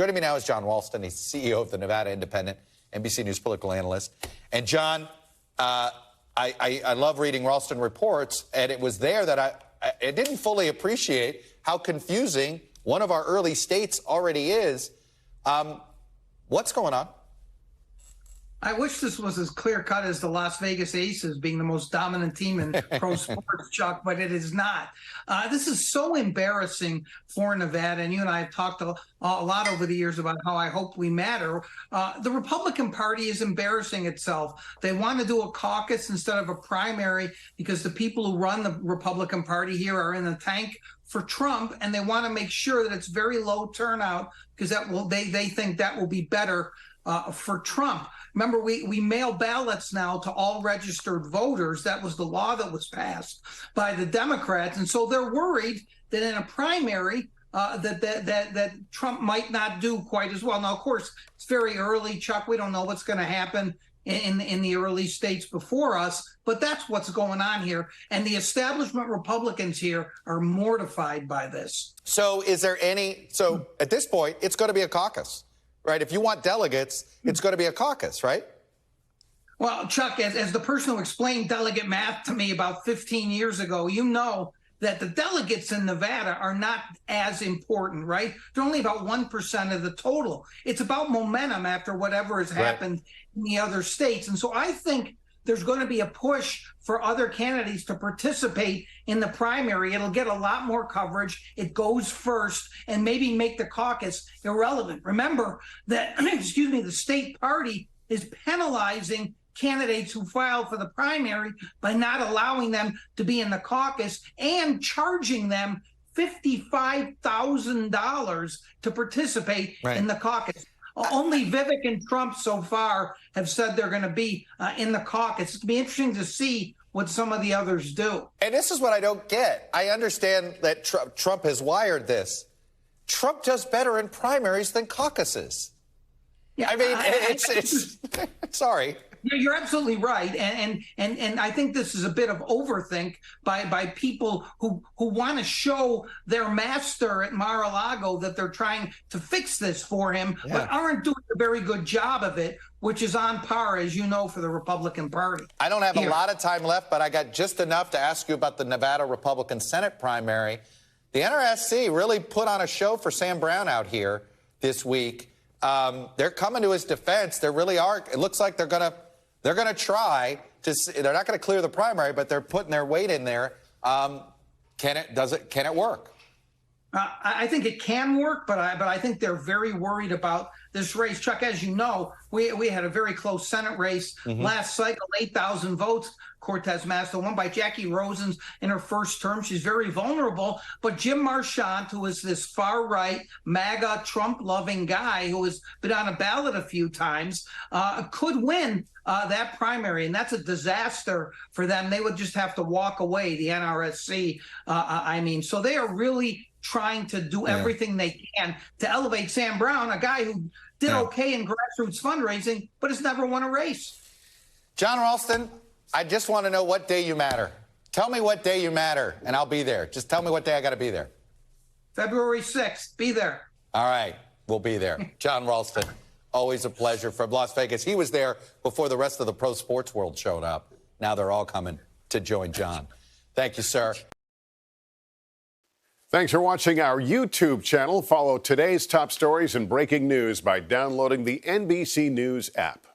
Joining me now is Jon Ralston. He's the CEO of the Nevada Independent, NBC News political analyst. And Jon, I love reading Ralston reports, and it was there that I didn't fully appreciate how confusing one of our early states already is. What's going on? I wish this was as clear-cut as the Las Vegas Aces being the most dominant team in pro sports, Chuck, but it is not. This is so embarrassing for Nevada, and you and I have talked a lot over the years about how I hope we matter. The Republican Party is embarrassing itself. They want to do a caucus instead of a primary because the people who run the Republican Party here are in the tank for Trump, and they want to make sure that it's very low turnout because they think that will be better for Trump. Remember, we mail ballots now to all registered voters. That was the law that was passed by the Democrats. And so they're worried that in a primary that Trump might not do quite as well. Now, of course, it's very early, Chuck. We don't know what's going to happen in the early states before us, but that's what's going on here. And the establishment Republicans here are mortified by this. So at this point, it's going to be a caucus. Right? If you want delegates, it's going to be a caucus, right? Well, Chuck, as the person who explained delegate math to me about 15 years ago, you know that the delegates in Nevada are not as important, right? They're only about 1% of the total. It's about momentum after whatever has happened in the other states. And so I think there's going to be a push for other candidates to participate in the primary. It'll get a lot more coverage. It goes first and maybe make the caucus irrelevant. Remember that, the state party is penalizing candidates who file for the primary by not allowing them to be in the caucus and charging them $55,000 to participate in the caucus. Only Vivek and Trump so far have said they're going to be in the caucus. It'll be interesting to see what some of the others do. And this is what I don't get. I understand that Trump has wired this. Trump does better in primaries than caucuses. Yeah, I mean, it's sorry. You're absolutely right, and I think this is a bit of overthink by people who want to show their master at Mar-a-Lago that they're trying to fix this for him, but aren't doing a very good job of it, which is on par, as you know, for the Republican Party. I don't have a lot of time left, but I got just enough to ask you about the Nevada Republican Senate primary. The NRSC really put on a show for Sam Brown out here this week. They're coming to his defense. They really are. It looks like they're going to try to. They're not going to clear the primary, but they're putting their weight in there. Can it work? I think it can work, but I think they're very worried about this race. Chuck, as you know, we had a very close Senate race last cycle, 8,000 votes. Cortez Masto won by Jackie Rosen's in her first term. She's very vulnerable. But Jim Marchant, who is this far-right, MAGA, Trump-loving guy who has been on a ballot a few times, could win that primary. And that's a disaster for them. They would just have to walk away, the NRSC. So they are really trying to do everything they can to elevate Sam Brown, a guy who did okay in grassroots fundraising, but has never won a race. Jon Ralston, I just want to know what day you matter. Tell me what day you matter, and I'll be there. Just tell me what day I got to be there. February 6th. Be there. All right. We'll be there. Jon Ralston, always a pleasure, from Las Vegas. He was there before the rest of the pro sports world showed up. Now they're all coming to join Jon. Thank you, sir. Thanks for watching our YouTube channel. Follow today's top stories and breaking news by downloading the NBC News app.